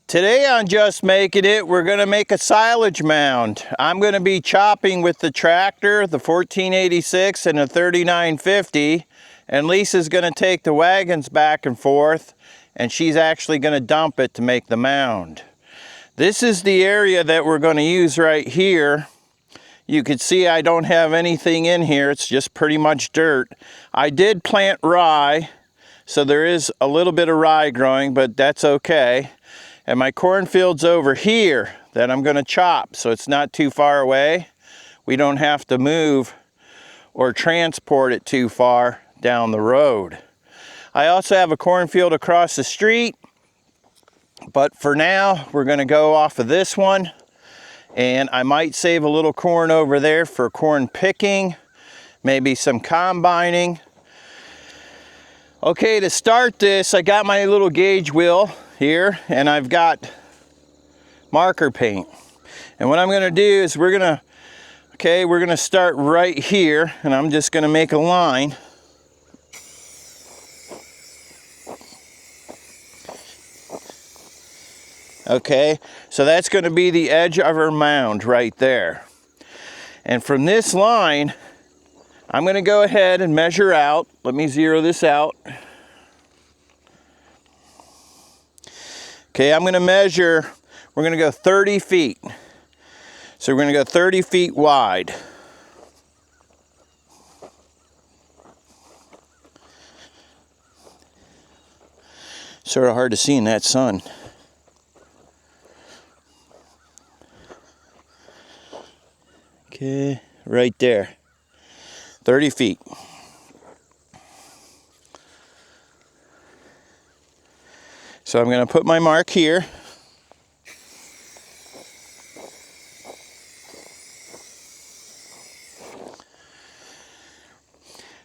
Today on Just Making It, we're going to make a silage mound. I'm going to be chopping with the tractor, the 1486 and the 3950, and Lisa's going to take the wagons back and forth, and she's actually going to dump it to make the mound. This is the area that we're going to use right here. You can see I don't have anything in here, it's just pretty much dirt. I did plant rye, so there is a little bit of rye growing, but that's okay. And my cornfield's over here that I'm going to chop, so it's not too far away. We don't have to move or transport it too far down the road. I also have a cornfield across the street, but for now we're going to go off of this one, and I might save a little corn over there for corn picking, maybe some combining. Okay, to start this, I got my little gauge wheel here, and I've got marker paint. And what I'm going to do is we're going to start right here, and I'm just going to make a line. Okay, so that's going to be the edge of our mound right there. And from this line, I'm going to go ahead and measure out. Let me zero this out. Okay, I'm going to measure, we're going to go 30 feet. So we're going to go 30 feet wide. Sort of hard to see in that sun. Okay, right there. 30 feet. So I'm going to put my mark here.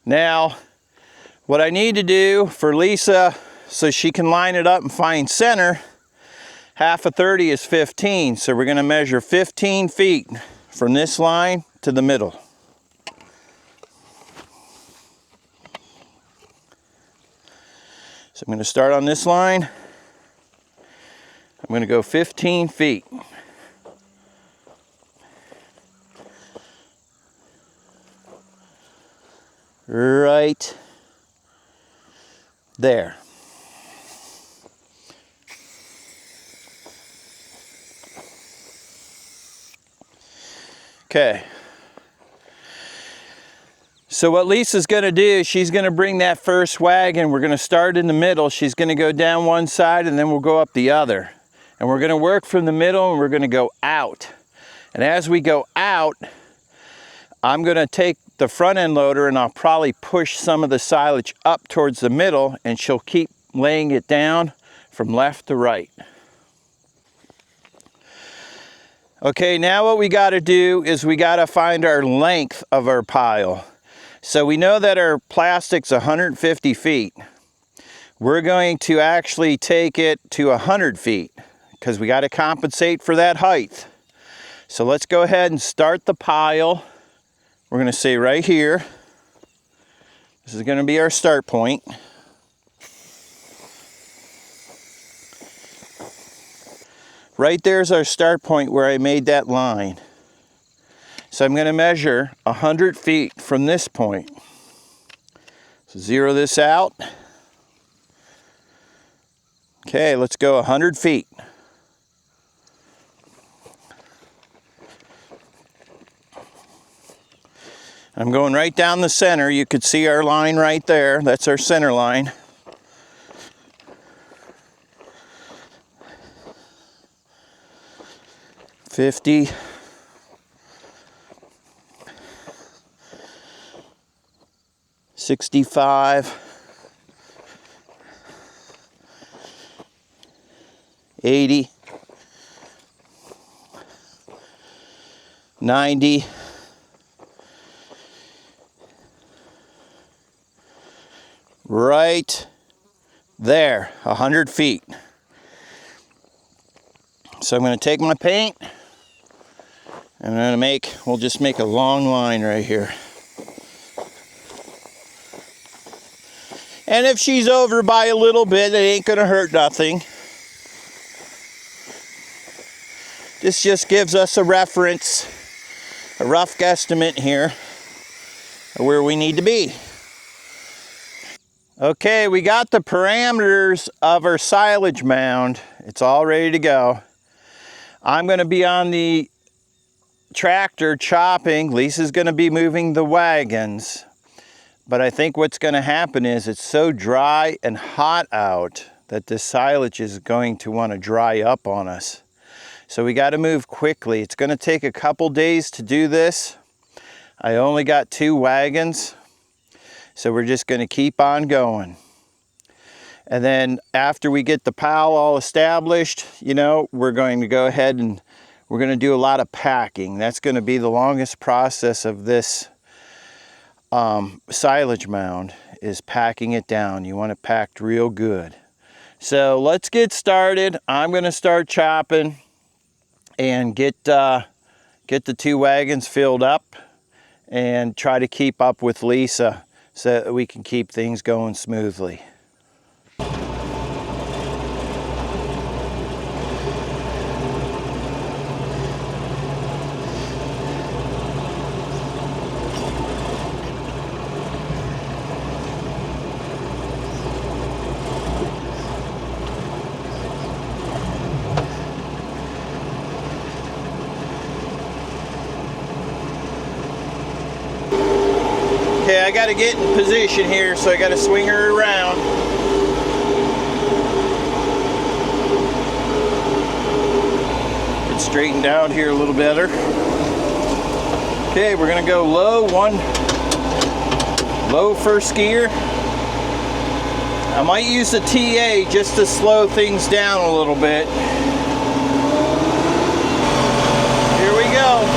Now, what I need to do for Lisa, so she can line it up and find center, half of 30 is 15. So we're going to measure 15 feet from this line to the middle. So I'm going to start on this line. I'm going to go 15 feet. Right there. Okay. So what Lisa's going to do, she's going to bring that first wagon. We're going to start in the middle. She's going to go down one side, and then we'll go up the other. And we're going to work from the middle, and we're going to go out. And as we go out, I'm going to take the front end loader, and I'll probably push some of the silage up towards the middle, and she'll keep laying it down from left to right. Okay, now what we got to do is we got to find our length of our pile. So we know that our plastic's 150 feet. We're going to actually take it to 100 feet because we got to compensate for that height. So let's go ahead and start the pile. We're going to say right here. This is going to be our start point. Right there's our start point where I made that line. So I'm going to measure 100 feet from this point. So zero this out. Okay, let's go 100 feet. I'm going right down the center. You could see our line right there. That's our center line. $50. 65, 80, 90, 100 feet. So I'm going to take my paint, and we'll just make a long line right here. And if she's over by a little bit, it ain't gonna hurt nothing. This just gives us a reference, a rough guesstimate here of where we need to be. Okay, we got the parameters of our silage mound. It's all ready to go. I'm going to be on the tractor chopping. Lisa's going to be moving the wagons. But I think what's going to happen is it's so dry and hot out that this silage is going to want to dry up on us. So we got to move quickly. It's going to take a couple days to do this. I only got 2 wagons. So we're just going to keep on going. And then after we get the pile all established, you know, we're going to go ahead and we're going to do a lot of packing. That's going to be the longest process of this silage mound, is packing it down. You want it packed real good. So let's get started. I'm going to start chopping and get the 2 wagons filled up and try to keep up with Lisa, so that we can keep things going smoothly. Okay, I got to get in position here, so I got to swing her around. Get straightened out here a little better. Okay, we're going to go low first gear. I might use the TA just to slow things down a little bit. Here we go.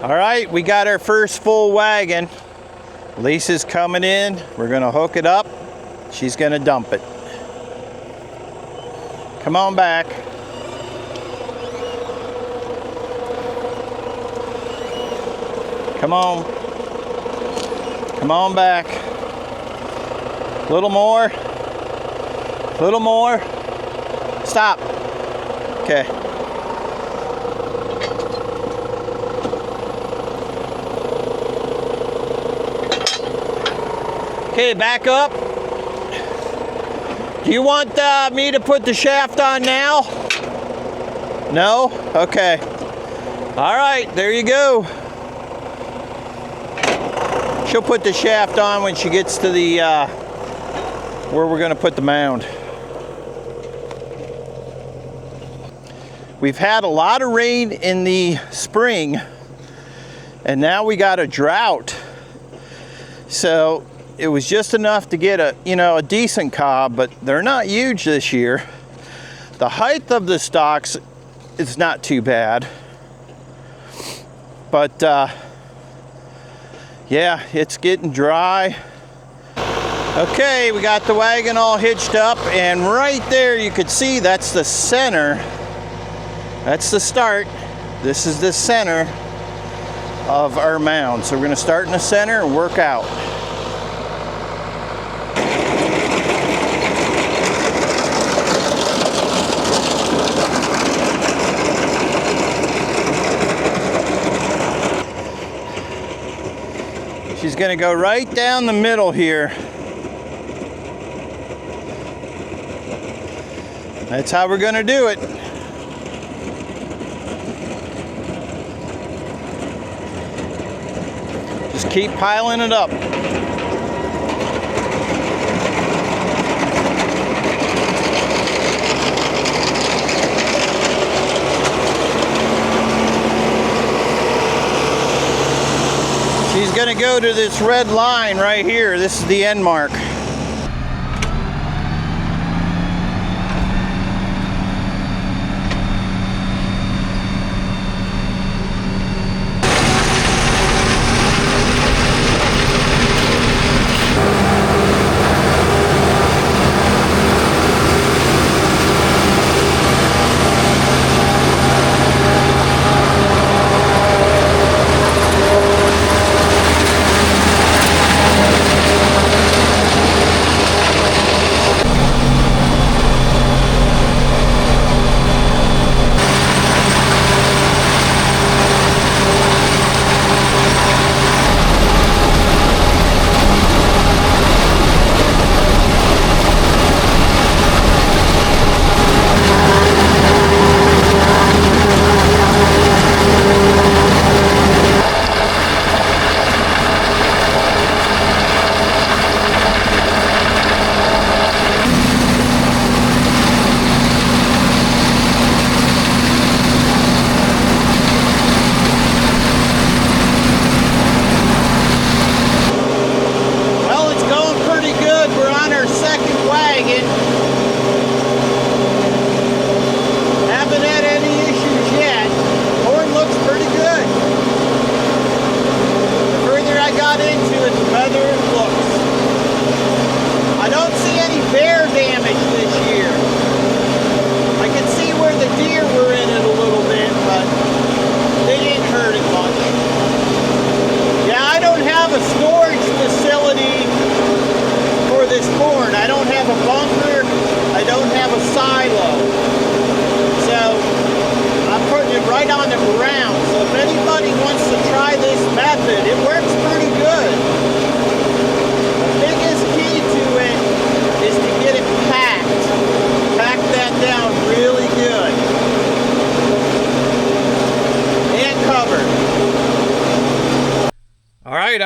All right, we got our first full wagon. Lisa's coming in. We're gonna hook it up. She's gonna dump it. Come on back. Come on. Come on back. A little more. A little more. Stop. Okay. Okay, back up. Do you want me to put the shaft on now? No? Okay. All right, there you go. She'll put the shaft on when she gets to the where we're going to put the mound. We've had a lot of rain in the spring, and now we got a drought. So it was just enough to get a decent cob, but they're not huge this year. The height of the stalks is not too bad, but yeah, it's getting dry. Okay, we got the wagon all hitched up, and right there you could see that's the center. That's the start. This is the center of our mound. So we're going to start in the center and work out. She's going to go right down the middle here. That's how we're going to do it. Just keep piling it up. She's going to go to this red line right here. This is the end mark.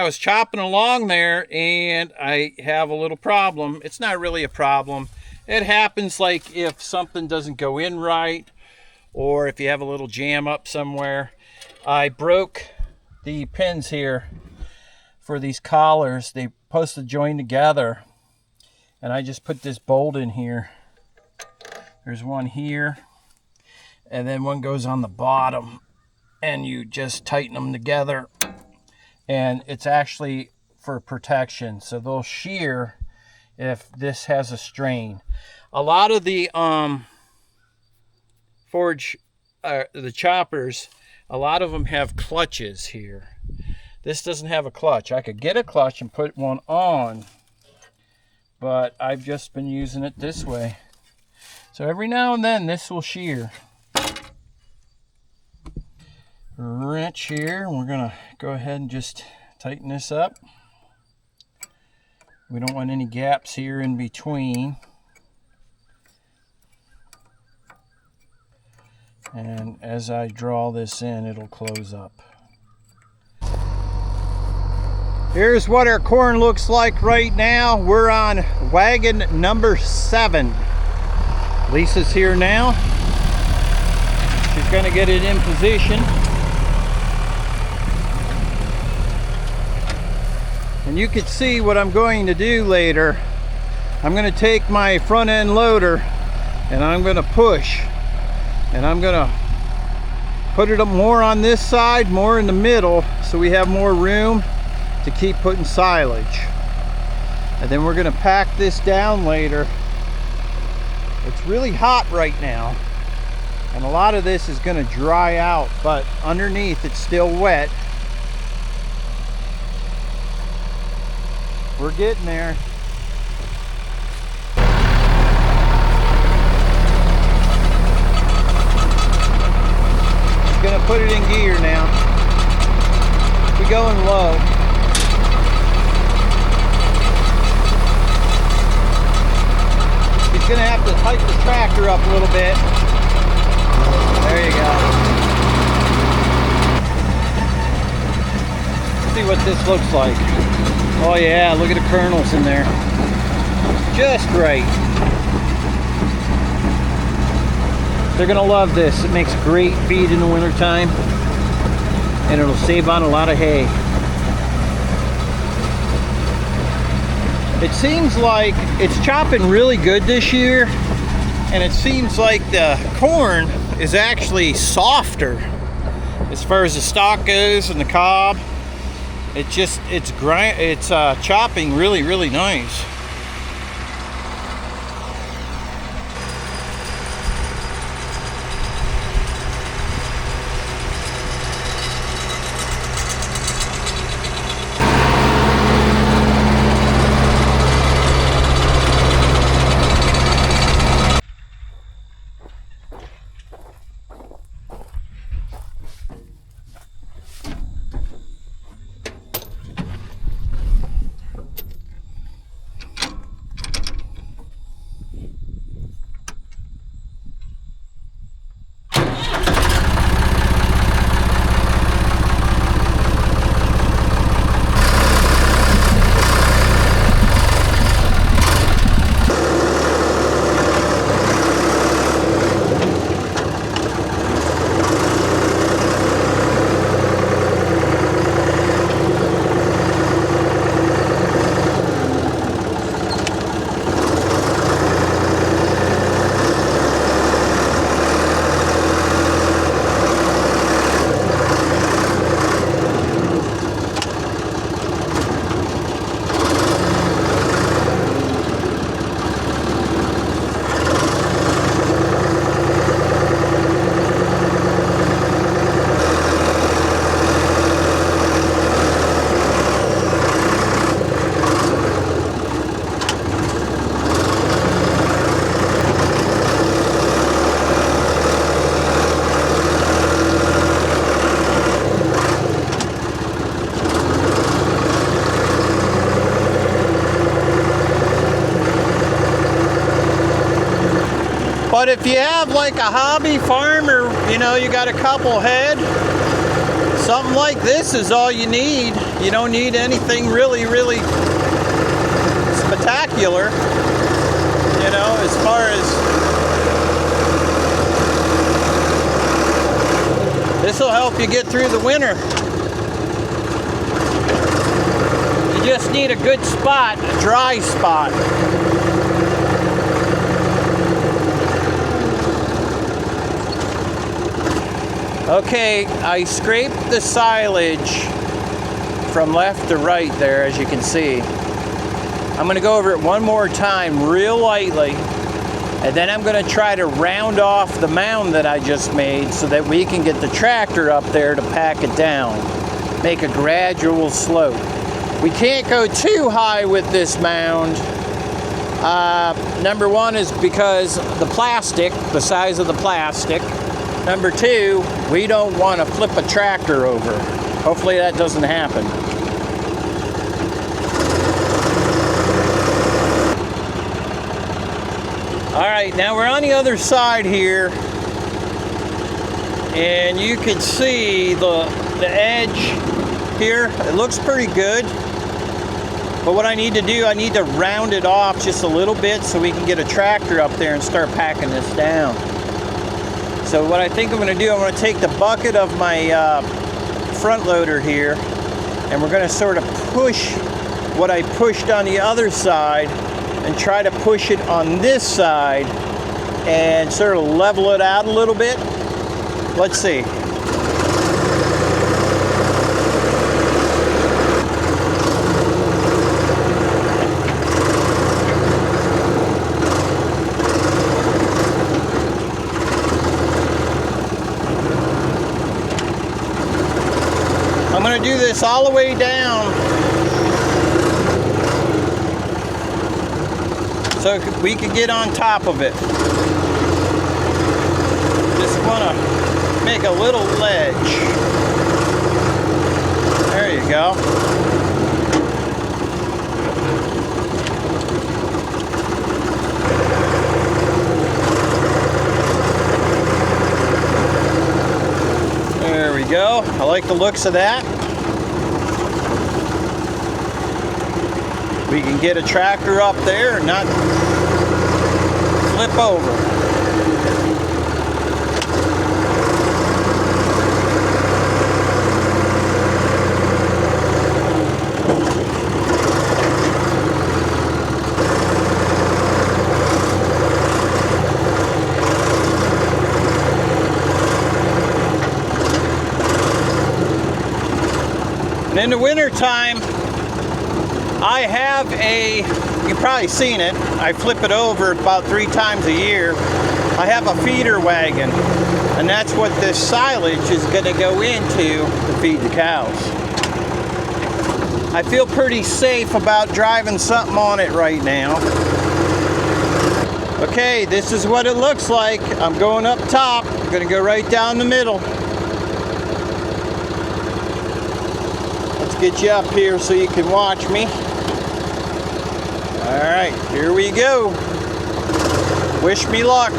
I was chopping along there and I have a little problem. It's not really a problem. It happens like if something doesn't go in right or if you have a little jam up somewhere. I broke the pins here for these collars. They supposed to join together and I just put this bolt in here. There's one here and then one goes on the bottom and you just tighten them together. And it's actually for protection, so they'll shear if this has a strain. A lot of the the choppers, a lot of them have clutches here. This doesn't have a clutch. I could get a clutch and put one on, but I've just been using it this way. So every now and then this will shear. Wrench here, and we're gonna go ahead and just tighten this up. We don't want any gaps here in between. And as I draw this in, it'll close up. Here's what our corn looks like right now. We're on wagon number 7. Lisa's here now. She's gonna get it in position. And you can see what I'm going to do later. I'm going to take my front end loader and I'm going to push. And I'm going to put it up more on this side, more in the middle, so we have more room to keep putting silage. And then we're going to pack this down later. It's really hot right now. And a lot of this is going to dry out, but underneath it's still wet. We're getting there. Just gonna put it in gear now. We're going low. gonna have to hike the tractor up a little bit. There you go. Let's see what this looks like. Oh yeah, look at the kernels in there. Just right. They're gonna love this. It makes great feed in the wintertime, and it'll save on a lot of hay. It seems like it's chopping really good this year, and it seems like the corn is actually softer as far as the stalk goes and the cob. It's chopping really, really nice. But if you have like a hobby farm, or you know, you got a couple head, something like this is all you need. You don't need anything really, really spectacular, you know, as far as this will help you get through the winter. You just need a good spot, a dry spot. Okay, I scraped the silage from left to right there, as you can see. I'm going to go over it one more time real lightly, and then I'm going to try to round off the mound that I just made so that we can get the tractor up there to pack it down. Make a gradual slope. We can't go too high with this mound. Number one is because the plastic, the size of the plastic. Number two, we don't want to flip a tractor over. Hopefully that doesn't happen. All right, now we're on the other side here, and you can see the edge here. It looks pretty good. But what I need to do, I need to round it off just a little bit so we can get a tractor up there and start packing this down. So what I think I'm going to do, I'm going to take the bucket of my front loader here, and we're going to sort of push what I pushed on the other side and try to push it on this side and sort of level it out a little bit. Let's see. I'm going to do this all the way down so we can get on top of it. Just want to make a little ledge. There you go. like the looks of that. We can get a tractor up there and not flip over. And in the winter time, I have you've probably seen it, I flip it over about 3 times a year. I have a feeder wagon, and that's what this silage is going to go into to feed the cows. I feel pretty safe about driving something on it right now. Okay, this is what it looks like. I'm going up top. I'm going to go right down the middle. Get you up here so you can watch me. All right, here we go. Wish me luck.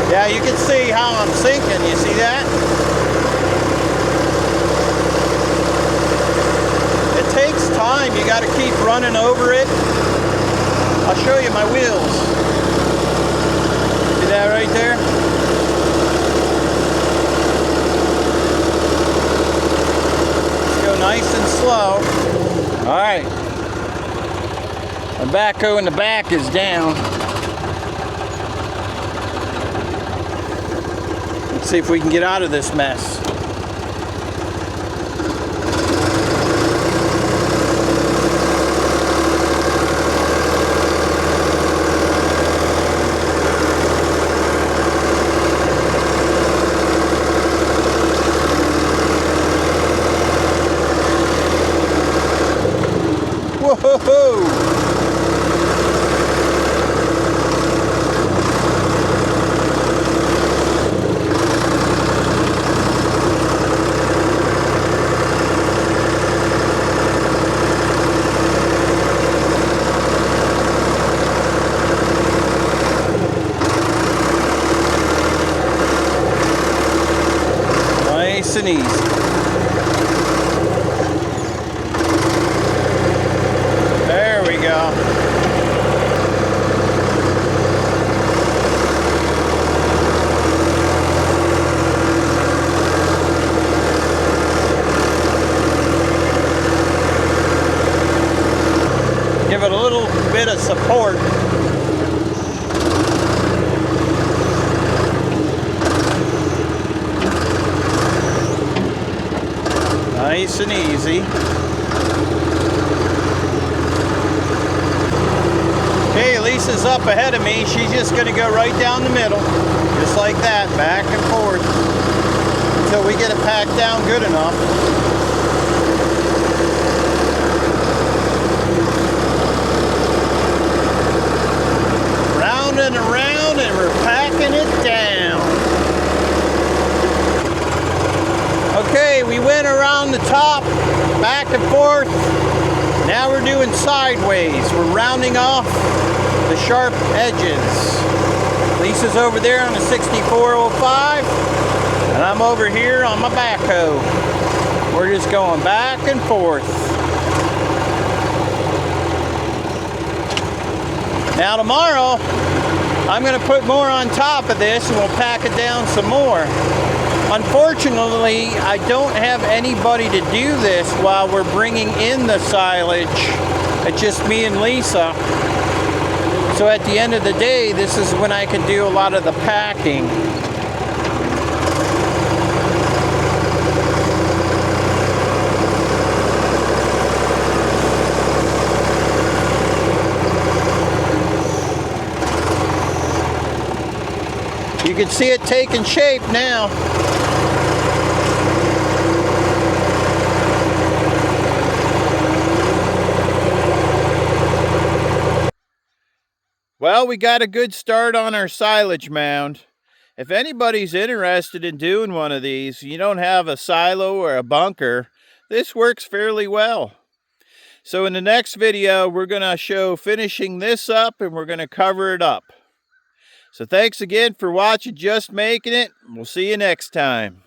Yeah, you can see how I'm sinking. You see that? It takes time. You got to keep running over it. I'll show you my wheels. See that right there? Let's go nice and slow. All right. The backhoe in the back is down. Let's see if we can get out of this mess. Whoa! Nice and easy. Give it a little bit of support. Nice and easy. Okay, Lisa's up ahead of me. She's just going to go right down the middle, just like that, back and forth, until we get it packed down good enough. And around, and we're packing it down. Okay, we went around the top, back and forth. Now we're doing sideways. We're rounding off the sharp edges. Lisa's over there on the 6405, and I'm over here on my backhoe. We're just going back and forth. Now tomorrow, I'm going to put more on top of this and we'll pack it down some more. Unfortunately, I don't have anybody to do this while we're bringing in the silage. It's just me and Lisa. So at the end of the day, this is when I can do a lot of the packing. You can see it taking shape now. Well, we got a good start on our silage mound. If anybody's interested in doing one of these, you don't have a silo or a bunker, this works fairly well. So in the next video, we're going to show finishing this up, and we're going to cover it up. So thanks again for watching Just Making It. We'll see you next time.